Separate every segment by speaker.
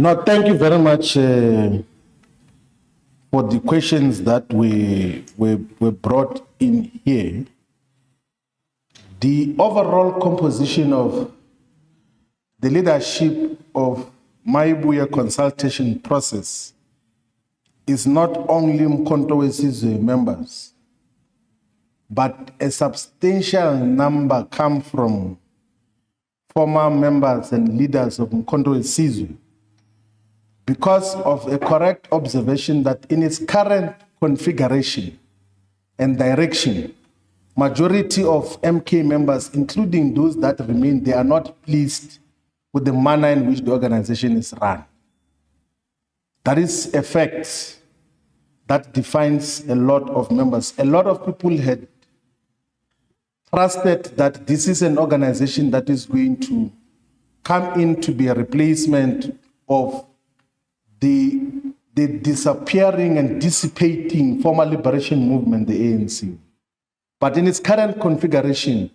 Speaker 1: No, thank you very much for the questions that were brought in here. The overall composition of the leadership of Maibuya consultation process is not only Mkhonto Wesizwe members, but a substantial number come from former members and leaders of Mkhonto Wesizwe, because of a correct observation that in its current configuration and direction, majority of MK members, including those that remain, they are not pleased with the manner in which the organization is run. That is a fact that defines a lot of members. A lot of people had trusted that this is an organization that is going to come in to be a replacement of the disappearing and dissipating former liberation movement, the ANC. But in its current configuration,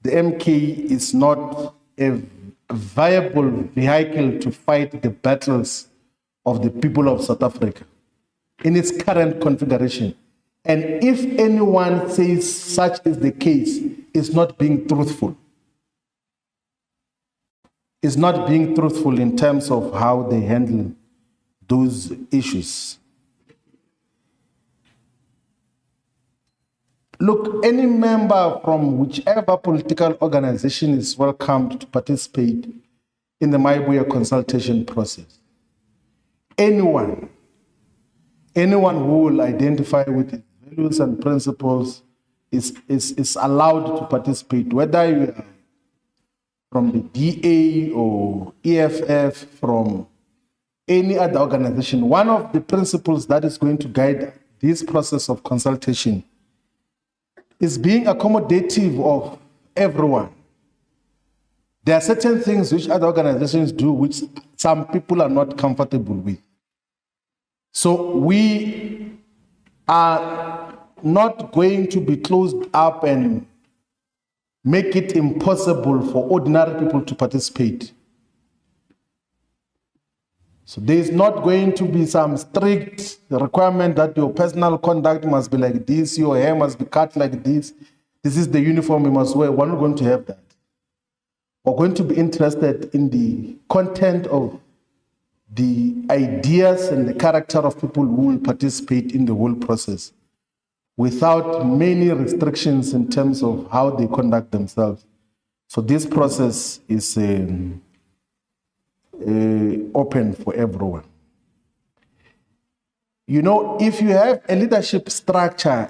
Speaker 1: the MK is not a viable vehicle to fight the battles of the people of South Africa in its current configuration. And if anyone says such is the case, it's not being truthful. It's not being truthful in terms of how they handle those issues. Look, any member from whichever political organization is welcomed to participate in the Maibuya consultation process. Anyone who will identify with its values and principles is allowed to participate, whether you are from the DA or EFF, from any other organization. One of the principles that is going to guide this process of consultation is being accommodative of everyone. There are certain things which other organizations do which some people are not comfortable with. So we are not going to be closed up and make it impossible for ordinary people to participate. So there is not going to be some strict requirement that your personal conduct must be like this, your hair must be cut like this, this is the uniform you must wear. We're not going to have that. We're going to be interested in the content of the ideas and the character of people who will participate in the whole process without many restrictions in terms of how they conduct themselves. So this process is open for everyone. You know, if you have a leadership structure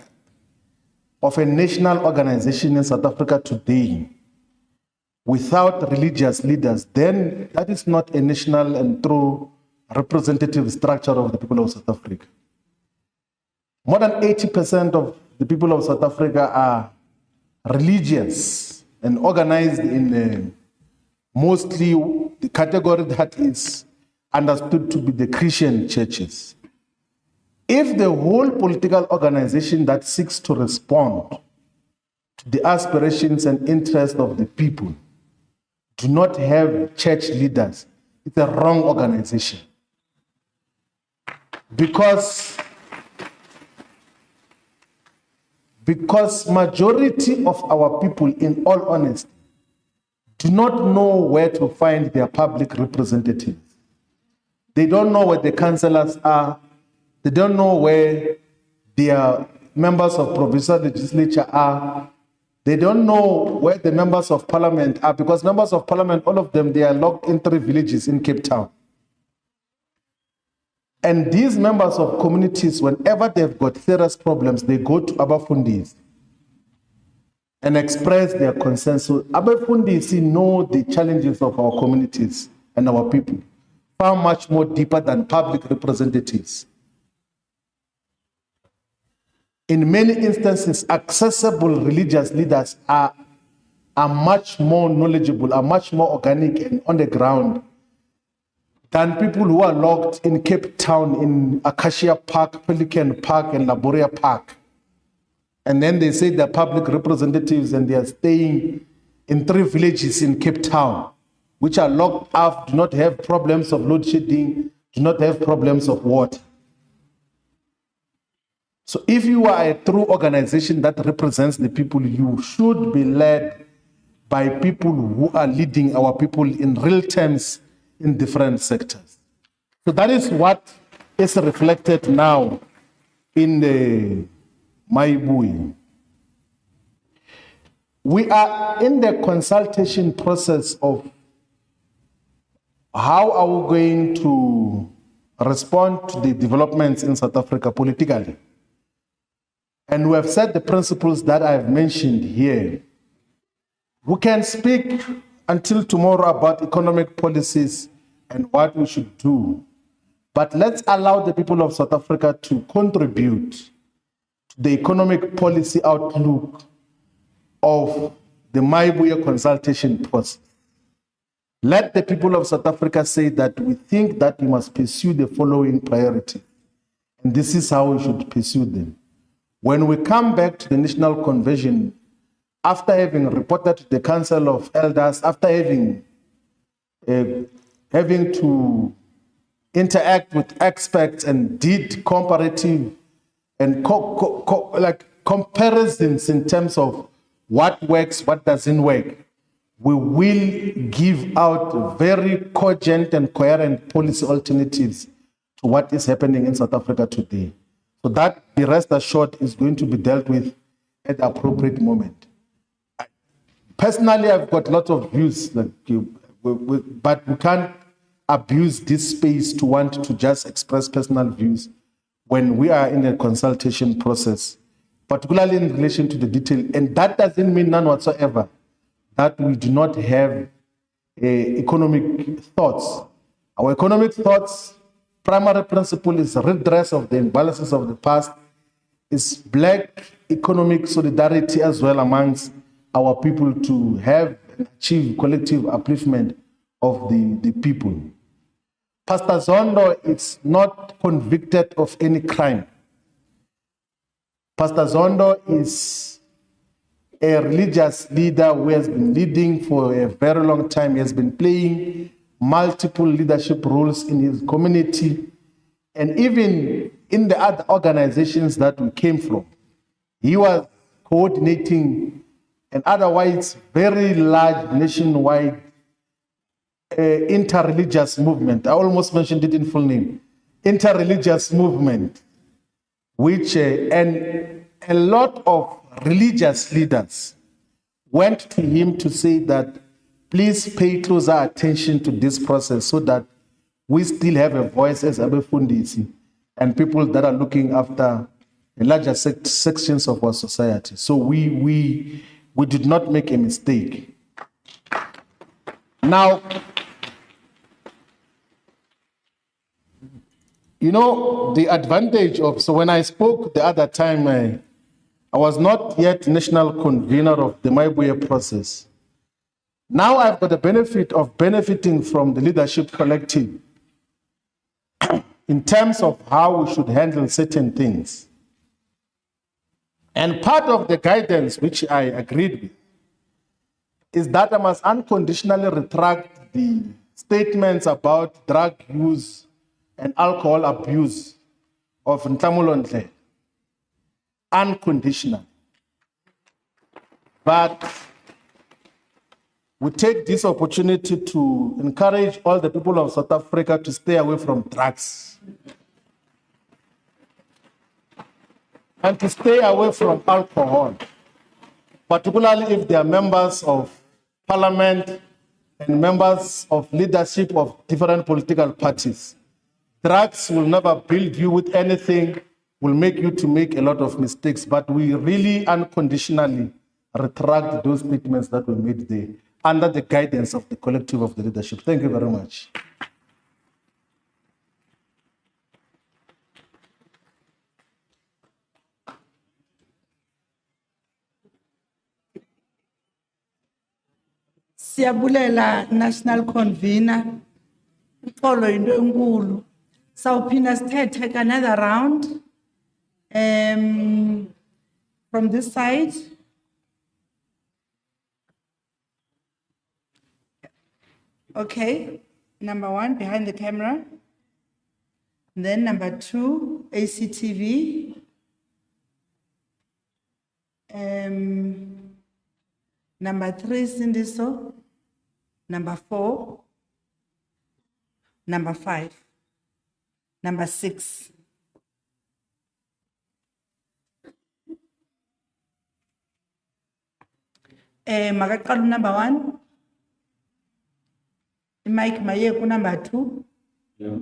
Speaker 1: of a national organization in South Africa today without religious leaders, then that is not a national and true representative structure of the people of South Africa. More than 80% of the people of South Africa are religious and organized in mostly the category that is understood to be the Christian churches. If the whole political organization that seeks to respond to the aspirations and interests of the people do not have church leaders, it's a wrong organization. Because majority of our people, in all honesty, do not know where to find their public representatives. They don't know where the councillors are. They don't know where their members of provincial legislature are. They don't know where the members of parliament are, because members of parliament, all of them, they are locked in 3 villages in Cape Town. And these members of communities, whenever they've got serious problems, they go to Abafundis and express their concerns. So Abafundis know the challenges of our communities and our people far much more deeper than public representatives. In many instances, accessible religious leaders are much more knowledgeable, are much more organic and on the ground than people who are locked in Cape Town, in Acacia Park, Pelican Park, and Laboria Park. And then they say they're public representatives and they are staying in 3 villages in Cape Town. which are locked up, do not have problems of load shedding, do not have problems of water. So if you are a true organization that represents the people, you should be led by people who are leading our people in real terms in different sectors. So that is what is reflected now in the Maibui. We are in the consultation process of how are we going to respond to the developments in South Africa politically. And we have set the principles that I have mentioned here. We can speak until tomorrow about economic policies and what we should do. But let's allow the people of South Africa to contribute to the economic policy outlook of the Maibuya consultation process. Let the people of South Africa say that we think that we must pursue the following priority, and this is how we should pursue them. When we come back to the National Convention, after having reported to the Council of Elders, after having to interact with experts and did comparative and comparisons in terms of what works, what doesn't work, we will give out very cogent and coherent policy alternatives to what is happening in South Africa today. So that, the rest assured, is going to be dealt with at the appropriate moment. Personally, I've got lots of views, but we can't abuse this space to want to just express personal views when we are in a consultation process, particularly in relation to the detail. And that doesn't mean none whatsoever that we do not have economic thoughts. Our economic thoughts, primary principle is redress of the imbalances of the past, is black economic solidarity as well amongst our people to have and achieve collective upliftment of the people. Pastor Zondo is not convicted of any crime. Pastor Zondo is a religious leader who has been leading for a very long time. He has been playing multiple leadership roles in his community and even in the other organizations that we came from. He was coordinating an otherwise very large nationwide interreligious movement. I almost mentioned it in full name. Interreligious movement, which and a lot of religious leaders went to him to say that please pay closer attention to this process so that we still have a voice as Abefundisi and people that are looking after larger sections of our society. So we did not make a mistake. Now, you know, the advantage of, so when I spoke the other time, I was not yet national convener of the Maibuya process. Now I've got the benefit of benefiting from the leadership collective in terms of how we should handle certain things. And part of the guidance which I agreed with is that I must unconditionally retract the statements about drug use and alcohol abuse of Nhlamulo. Unconditional. But we take this opportunity to encourage all the people of South Africa to stay away from drugs and to stay away from alcohol, particularly if they are members of parliament and members of leadership of different political parties. Drugs will never build you with anything, will make you to make a lot of mistakes, but we really unconditionally retract those statements that were made there under the guidance of the collective of the leadership. Thank you very much.
Speaker 2: Siyabulela National Convener, Xolo into enkulu. Sawuphinda sithethe another round from this side. Okay, number one, behind the camera. Then number two, ACTV. Number three, Sindiso. Number four. Number five. Number six. Makaqala number one. Mike Mayeku number two.
Speaker 3: Yeah.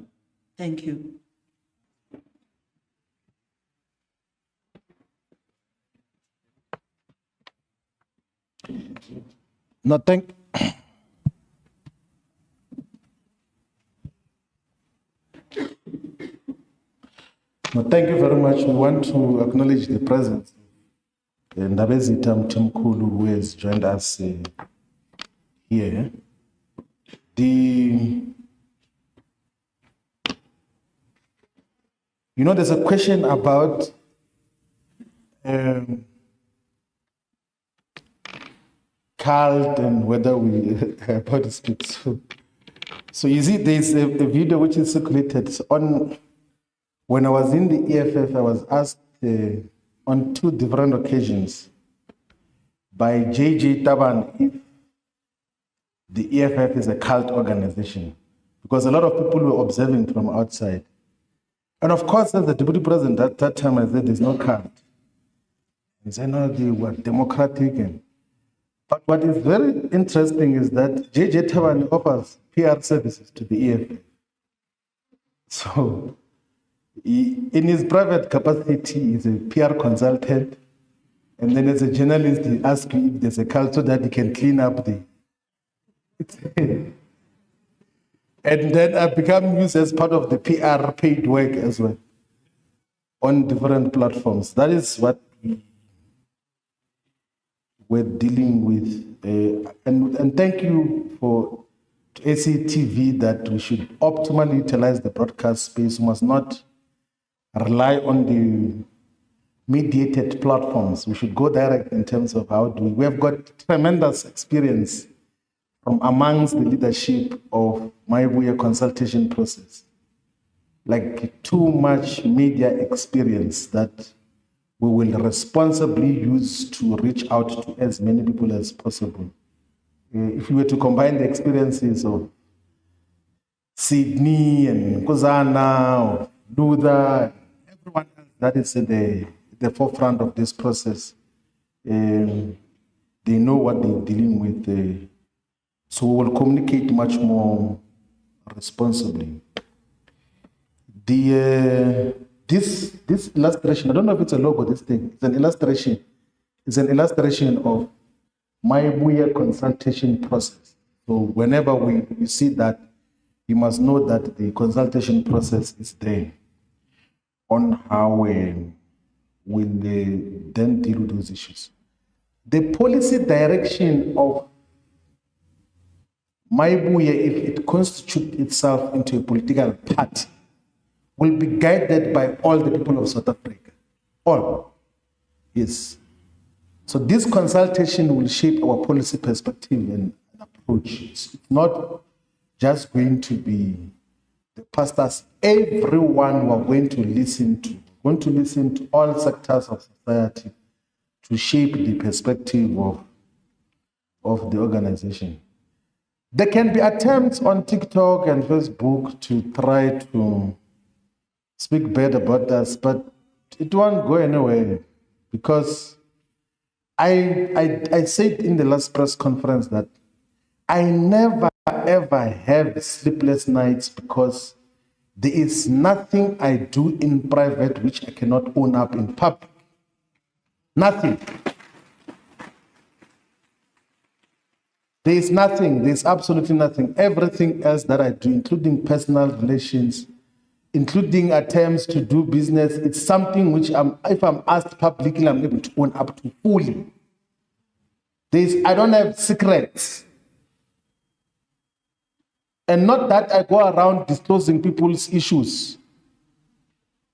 Speaker 2: Thank you.
Speaker 1: No, thank you very much. We want to acknowledge the presence of Ndabezitha Mthimkhulu, who has joined us here. There's a question about cult and whether we are about to speak. So you see, there's a video which is circulated on. When I was in the EFF, I was asked on two different occasions by JJ Taban if the EFF is a cult organization, because a lot of people were observing from outside. And of course, as the deputy president at that time, I said there's no cult. He said, no, they were democratic. But what is very interesting is that JJ Taban offers PR services to the EFF. So, in his private capacity, he's a PR consultant. And then as a journalist, he asks you if there's a cult so that he can clean up the... And then I become used as part of the PR paid work as well on different platforms. That is what we're dealing with. And thank you for ACTV that we should optimally utilize the broadcast space. We must not rely on the mediated platforms. We should go direct in terms of how do we have got tremendous experience from amongst the leadership of Maibuya consultation process, like too much media experience that we will responsibly use to reach out to as many people as possible. If you were to combine the experiences of Sydney and Nkosana, or Luther, everyone else that is at the forefront of this process, they know what they're dealing with. So we will communicate much more responsibly. This illustration, I don't know if it's a logo, this thing, it's an illustration. It's an illustration of Maibuya consultation process. So whenever you see that, you must know that the consultation process is there on how we'll then deal with those issues. The policy direction of Maibuya, if it constitutes itself into a political party, will be guided by all the people of South Africa. All. Yes. So this consultation will shape our policy perspective and approach. It's not just going to be the pastors. Everyone we're going to listen to all sectors of society to shape the perspective of the organization. There can be attempts on TikTok and Facebook to try to speak bad about us, but it won't go anywhere, because I said in the last press conference that I never ever have sleepless nights because there is nothing I do in private which I cannot own up in public. Nothing. There is nothing, there's absolutely nothing. Everything else that I do, including personal relations, including attempts to do business, it's something which if I'm asked publicly, I'm able to own up to fully. I don't have secrets. And not that I go around disclosing people's issues,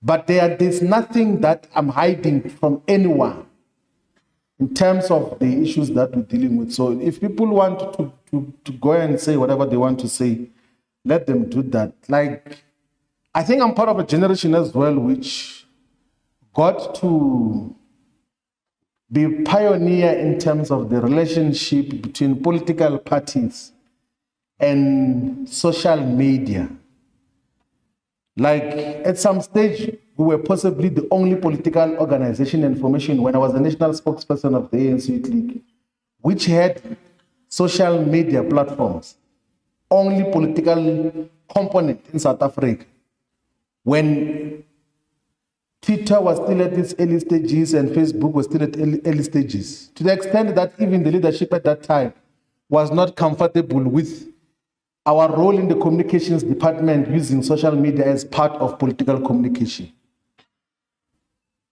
Speaker 1: but there's nothing that I'm hiding from anyone in terms of the issues that we're dealing with. So if people want to to go and say whatever they want to say, let them do that. Like, I think I'm part of a generation as well which got to be pioneer in terms of the relationship between political parties and social media. Like, at some stage, we were possibly the only political organization and formation when I was the national spokesperson of the ANC Youth League, which had social media platforms, only political component in South Africa. When Twitter was still at its early stages and Facebook was still at early stages, to the extent that even the leadership at that time was not comfortable with our role in the communications department using social media as part of political communication.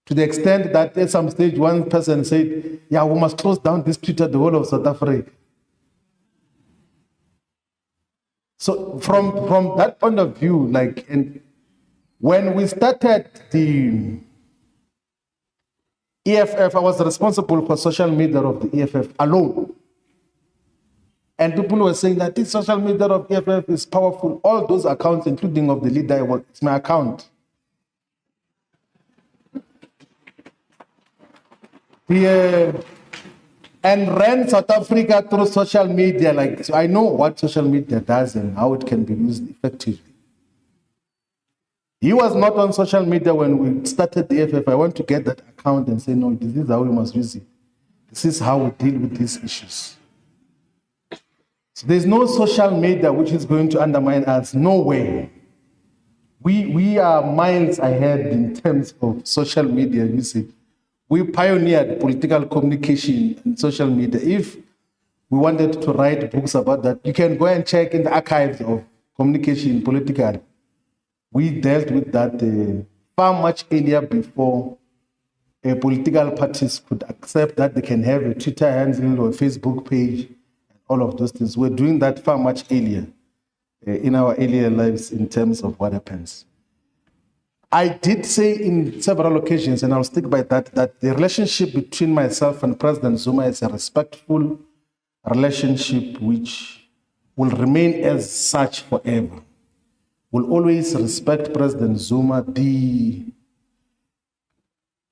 Speaker 1: To the extent that at some stage one person said, yeah, we must close down this Twitter, the whole of South Africa. So from that point of view, like, and when we started the EFF, I was responsible for social media of the EFF alone. And people were saying that this social media of EFF is powerful. All those accounts, including of the leader, it's my account. And ran South Africa through social media. Like, so I know what social media does and how it can be used effectively. He was not on social media when we started the EFF. I want to get that account and say, no, this is how we must use it. This is how we deal with these issues. So there's no social media which is going to undermine us. No way. We are miles ahead in terms of social media usage. We pioneered political communication and social media. If we wanted to write books about that, you can go and check in the archives of communication political. We dealt with that far much earlier before political parties could accept that they can have a Twitter handle or a Facebook page, and all of those things. We're doing that far much earlier in our earlier lives in terms of what happens. I did say in several occasions, and I'll stick by that, that the relationship between myself and President Zuma is a respectful relationship which will remain as such forever. We'll always respect President Zuma. The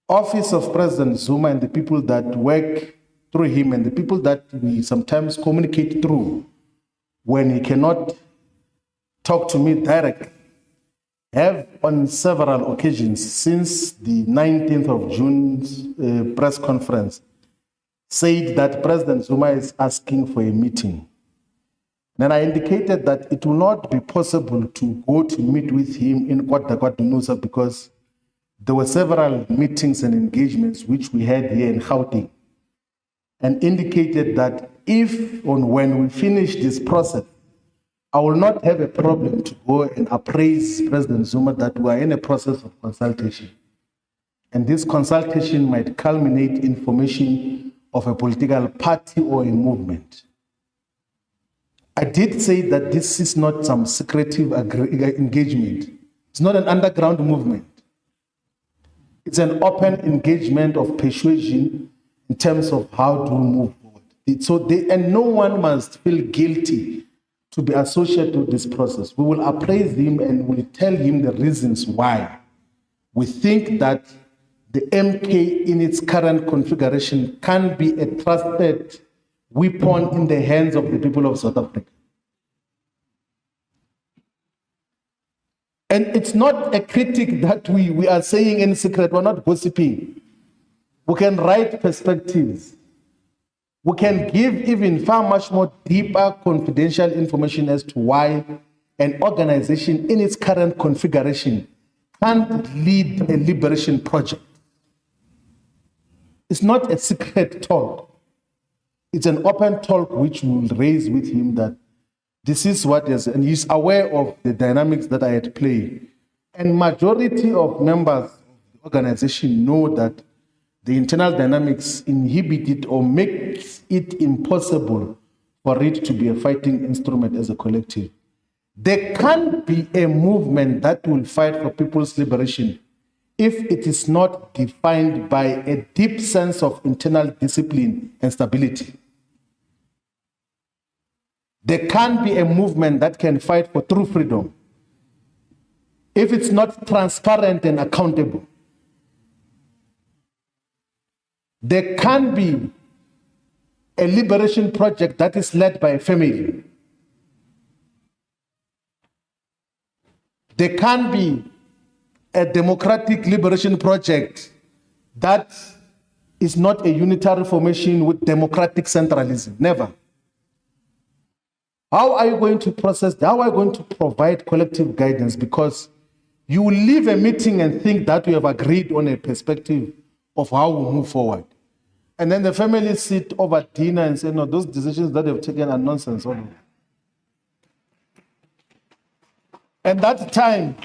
Speaker 1: office of President Zuma and the people that work through him and the people that we sometimes communicate through when he cannot talk to me directly have on several occasions since the 19th of June's press conference said that President Zuma is asking for a meeting. And I indicated that it will not be possible to go to meet with him in Musa because there were several meetings and engagements which we had here in Gauteng, and indicated that if or when we finish this process, I will not have a problem to go and appraise President Zuma that we are in a process of consultation. And this consultation might culminate in formation of a political party or a movement. I did say that this is not some secretive engagement. It's not an underground movement. It's an open engagement of persuasion in terms of how to move forward. And no one must feel guilty to be associated with this process. We will appraise him and we will tell him the reasons why we think that the MK in its current configuration can be a trusted weapon in the hands of the people of South Africa. And it's not a critic that we are saying in secret. We're not gossiping. We can write perspectives. We can give even far much more deeper confidential information as to why an organization in its current configuration can't lead a liberation project. It's not a secret talk. It's an open talk which we will raise with him that this is what is, and he's aware of the dynamics that are at play. And majority of members of the organization know that the internal dynamics inhibit it or makes it impossible for it to be a fighting instrument as a collective. There can't be a movement that will fight for people's liberation if it is not defined by a deep sense of internal discipline and stability. There can't be a movement that can fight for true freedom if it's not transparent and accountable. There can't be a liberation project that is led by a family. There can't be a democratic liberation project that is not a unitary formation with democratic centralism. Never. How are you going to process that? How are you going to provide collective guidance? Because you will leave a meeting and think that we have agreed on a perspective of how we move forward. And then the family sit over dinner and say, no, those decisions that they've taken are nonsense. And that time,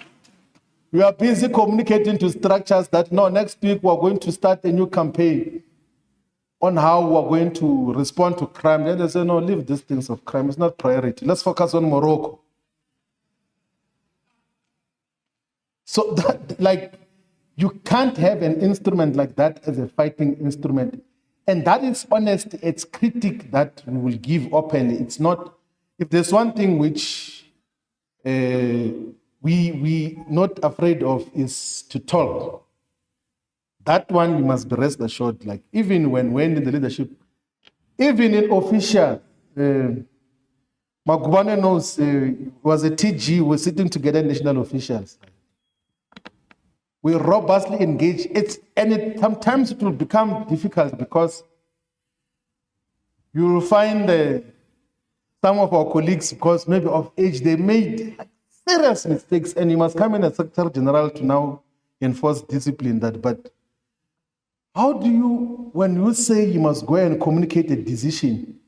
Speaker 1: we are busy communicating to structures that, no, next week we're going to start a new campaign on how we're going to respond to crime. Then they say, no, leave these things of crime. It's not priority. Let's focus on Morocco. So that, like, you can't have an instrument like that as a fighting instrument. And that is honest. It's critique that we will give openly. It's not, if there's one thing which we not afraid of is to talk. That one you must be rest assured. Like even when in the leadership, even in official, Magubane knows was a TG. We're sitting together, national officials. We robustly engage. Sometimes it will become difficult because you will find some of our colleagues, because maybe of age, they made serious mistakes, and you must come in as Secretary General to now enforce discipline. But how do you, when you say you must go and communicate a decision,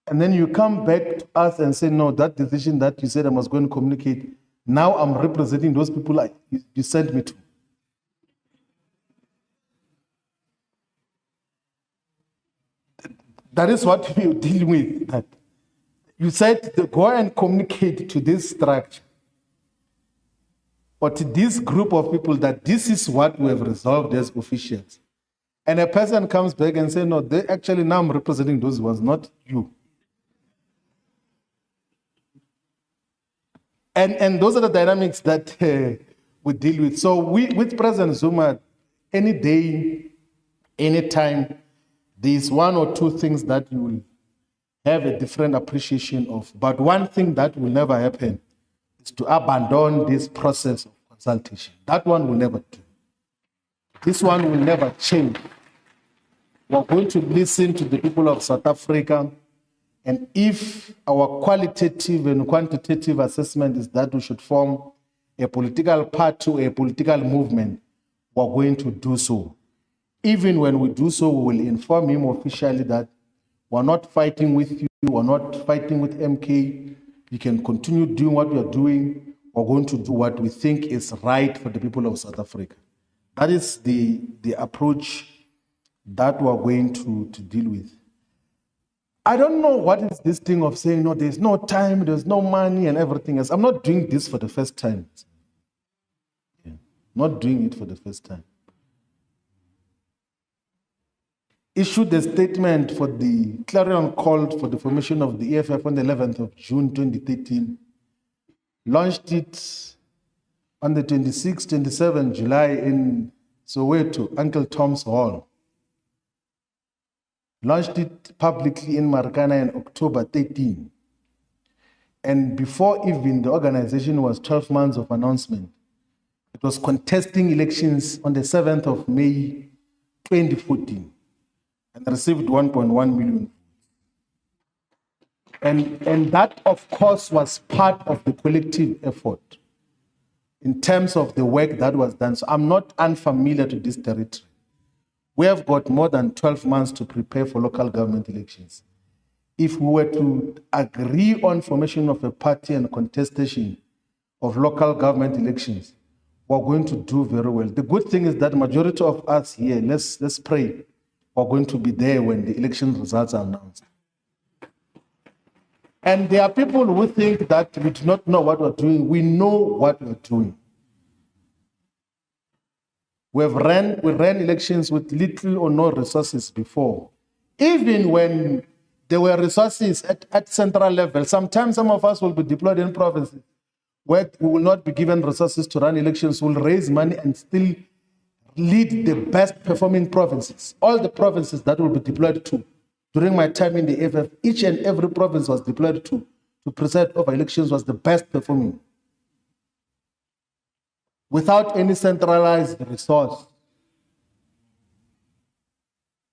Speaker 1: and then you come back to us and say, no, that decision that you said I must go and communicate, now I'm representing those people you sent me to. That is what we deal with. That you said to go and communicate to this structure or to this group of people that this is what we have resolved as officials. And a person comes back and says, no, they actually now I'm representing those ones, not you. And those are the dynamics that we deal with. So with President Zuma, any day, any time, there's one or two things that you will have a different appreciation of. But one thing that will never happen is to abandon this process of consultation. That one will never do. This one will never change. We're going to listen to the people of South Africa. And if our qualitative and quantitative assessment is that we should form a political party, a political movement, we're going to do so. Even when we do so, we will inform him officially that we're not fighting with you, we're not fighting with MK. You can continue doing what you're doing. We're going to do what we think is right for the people of South Africa. That is the approach that we're going to deal with. I don't know what is this thing of saying, no, there's no time, there's no money and everything else. I'm not doing this for the first time. Yeah. Not doing it for the first time. Issued a statement for the clarion call for the formation of the EFF on the 11th of June 2013. Launched it on the 26th, 27th July in Soweto, Uncle Tom's Hall. Launched it publicly in Marikana in October 13. And before even the organization was 12 months of announcement, it was contesting elections on the 7th of May 2014 and received 1.1 million. And that, of course, was part of the collective effort in terms of the work that was done. So I'm not unfamiliar to this territory. We have got more than 12 months to prepare for local government elections. If we were to agree on formation of a party and contestation of local government elections, we're going to do very well. The good thing is that majority of us here, let's pray, we're going to be there when the election results are announced. And there are people who think that we do not know what we're doing. We know what we're doing. We ran elections with little or no resources before. Even when there were resources at central level. Sometimes some of us will be deployed in provinces where we will not be given resources to run elections. We'll raise money and still lead the best performing provinces. All the provinces that will be deployed to. During my time in the AFF, each and every province was deployed to preside over elections was the best performing. Without any centralized resource.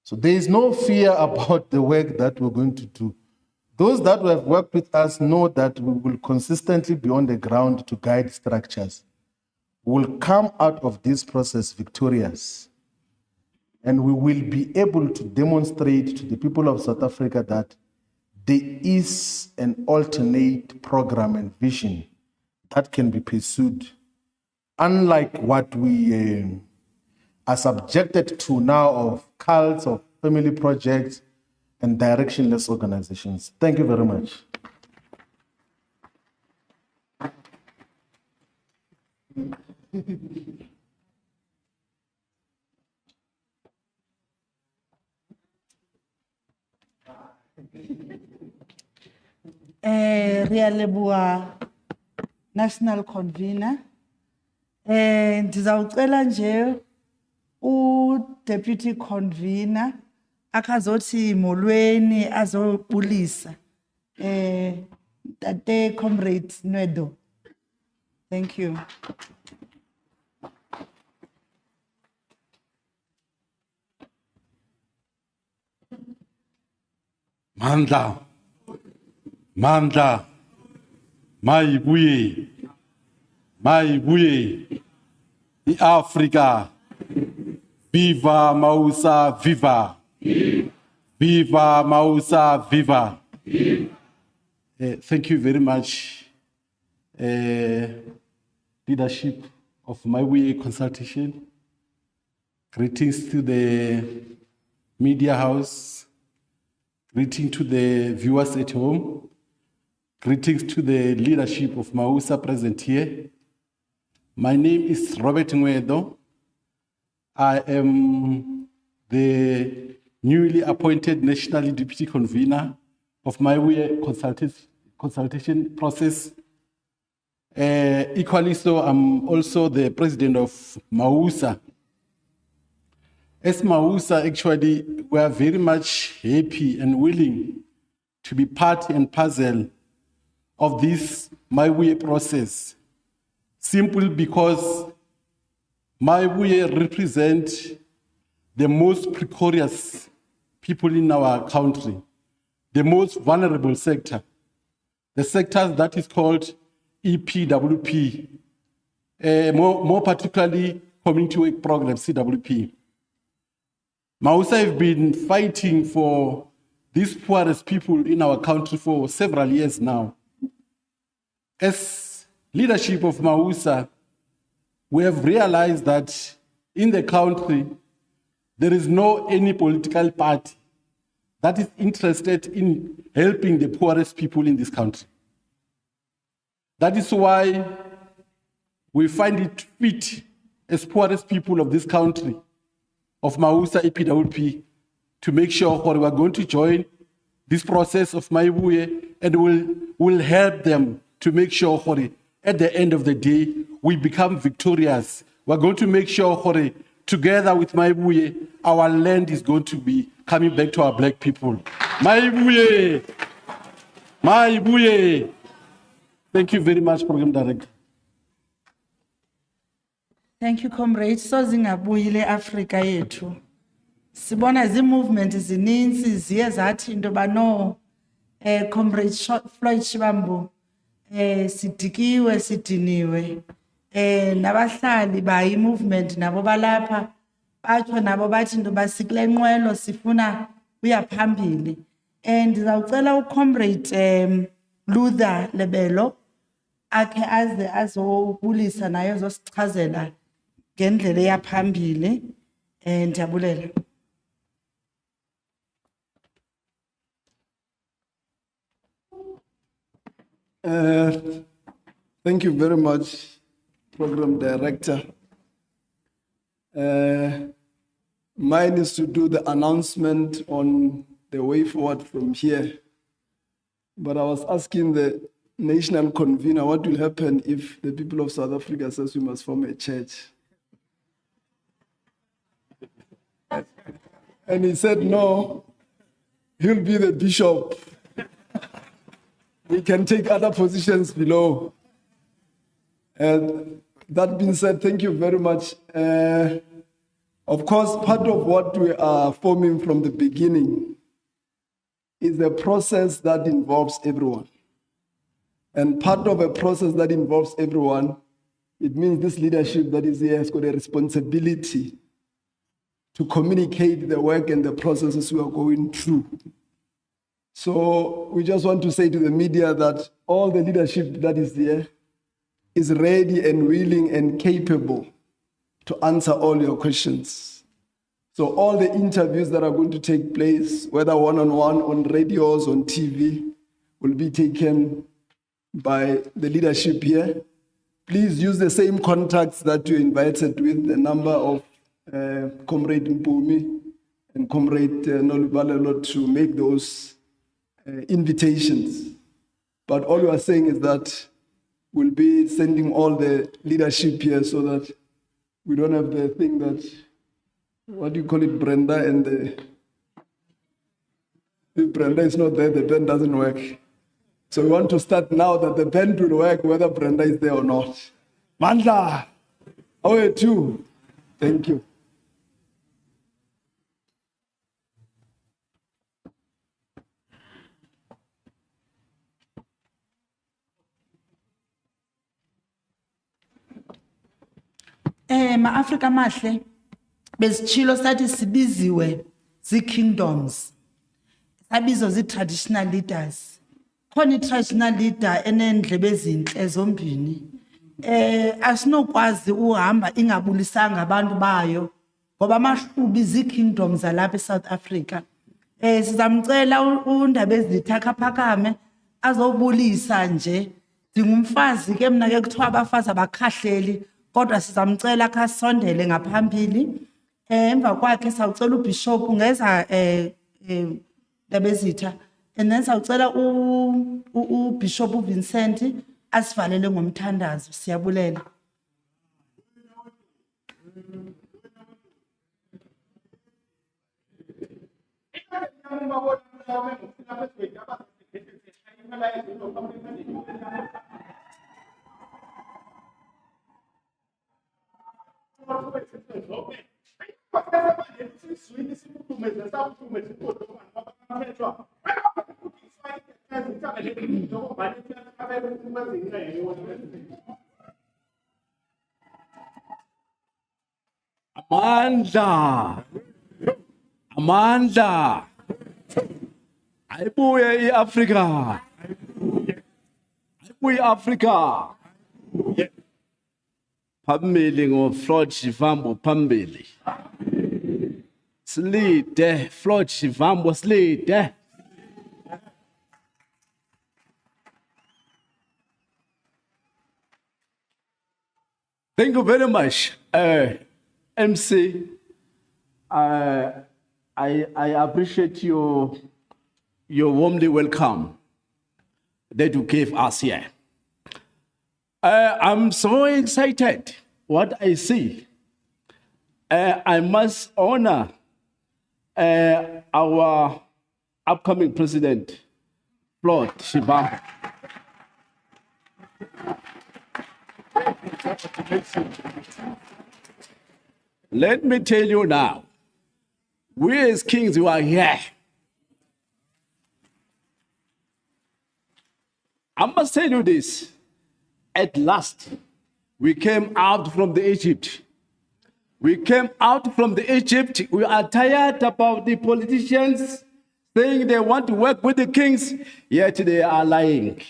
Speaker 1: So there is no fear about the work that we're going to do. Those that have worked with us know that we will consistently be on the ground to guide structures. We will come out of this process victorious. And we will be able to demonstrate to the people of South Africa that there is an alternate program and vision that can be pursued, unlike what we are subjected to now of cults, of family projects, and directionless organizations. Thank you very much.
Speaker 2: Ria Leboa, National Convener. Ndizawucela nje Deputy Convener akazothi molweni azobulisa. Tate Comrade Nwedo. Thank you.
Speaker 3: Mandla, Maibuye, Africa, viva Musa, viva, viva Musa, viva. Thank you very much, leadership of Maibuye consultation. Greetings to the media house. Greetings to the viewers at home. Greetings to the leadership of Musa present here. My name is Robert Ngwedo. I am the newly appointed National Deputy Convener of Maibuye consultation process. Equally so, I'm also the president of Musa. As Musa, actually, we are very much happy and willing to be part and parcel of this Maibuye process, simply because Maibuye represent the most precarious people in our country, the most vulnerable sector, the sector that is called EPWP, more particularly Community Work Program, CWP. Musa have been fighting for these poorest people in our country for several years now. As leadership of Musa, we have realized that in the country, there is no any political party that is interested in helping the poorest people in this country. That is why we find it fit as poorest people of this country, of Musa EPWP, to make sure we are going to join this process of Maibuye and will help them to make sure at the end of the day we become victorious. We're going to make sure together with Maibuye our land is going to be coming back to our black people. Maibuye! Maibuye! Thank you very much, Program Director.
Speaker 2: Thank you, comrade. So zingabuyile Africa yethu. Sibona movement zininzi ziye zathi into bano comrade Floyd Shivambu sidikiwe sidiniwe nabahlali bayi movement nabo balapha bathwa nabo bathi into basikule nqwelo sifuna uya phambili. Ndizawucela ucomrade Luther Lebelo akhe aze azobulisa naye azosichazela ngendlela yaphambili. Ndiyabulela.
Speaker 4: Thank you very much, Program Director. Mine is to do the announcement on the way forward from here. But I was asking the national convener what will happen if the people of South Africa says we must form a church. And he said, no, he'll be the bishop. We can take other positions below. And that being said, thank you very much. Of course, part of what we are forming from the beginning is a process that involves everyone. And part of a process that involves everyone, it means this leadership that is here has got a responsibility to communicate the work and the processes we are going through. So we just want to say to the media that all the leadership that is there is ready and willing and capable to answer all your questions. So all the interviews that are going to take place, whether one-on-one, on radios, on TV, will be taken by the leadership here. Please use the same contacts that you're invited with, the number of Comrade Mpumi and Comrade Nolubalelo to make those invitations. But all we are saying is that we'll be sending all the leadership here so that we don't have the thing that, what do you call it, Brenda, and if Brenda is not there, the band doesn't work. So we want to start now that the band will work whether Brenda is there or not. Mandla, how are you too? Thank you.
Speaker 2: Ma-Afrika mahle, besitshilo sathi sibiziwe zii-kingdoms. Sabizwa zii-traditional leaders. Khona i-traditional leader enendlebe ezinhle zombini. Asinokwazi uhamba ingabulisanga abantu bayo, ngoba amahlubi zii-kingdoms zalapha eSouth Africa. Sizamcela uNdabezitha akaphakame azobulisa nje. Ndingumfazi ke mna ke kuthiwa abafazi abakhahleli. Kodwa sizamcela akasondele ngaphambili. Emva kwakhe sawucela uBishop ungeza Ndabezitha, and then sawucela uBishop uVincent asivalele ngomthandazo. Siyabulela.
Speaker 5: Amandla. Ayibuye iAfrika. Ayibuye iAfrika. Phambili ngoFloyd Shivambu phambili. Slide Floyd Shivambu slide. Thank you very much, MC. I appreciate your warmly welcome that you gave us here. I'm so excited what I see. I must honor our upcoming president, Floyd Shivambu. Let me tell you now, we as kings, we are here. I must tell you this. At last, we came out from the Egypt. We came out from the Egypt. We are tired about the politicians saying they want to work with the kings, yet they are lying.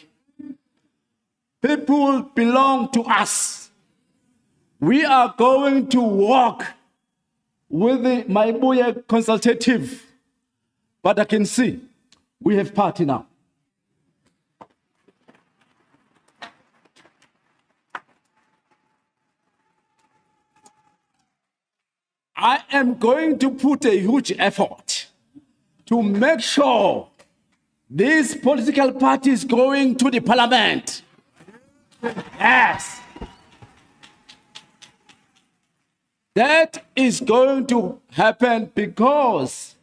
Speaker 5: People belong to us. We are going to walk with the Maibuya consultative. But I can see we have party now. I am going to put a huge effort to make sure this political party is going to the parliament. Yes. That is going to happen because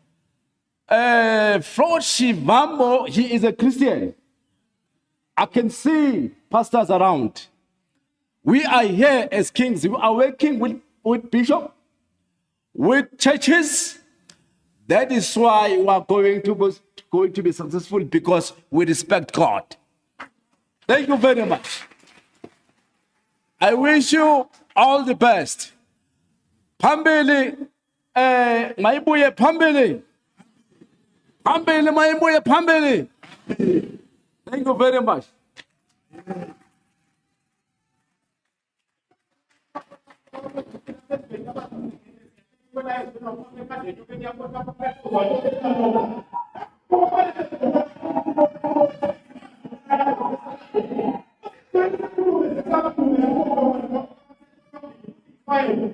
Speaker 5: Floyd Shivambu, he is a Christian. I can see pastors around. We are here as kings. We are working with bishops, with churches. That is why we are going to be successful, because we respect God. Thank you very much. I wish you all the best. Phambili, mayibuye phambili. Phambili, mayibuye phambili. Thank you very much.
Speaker 6: Fine.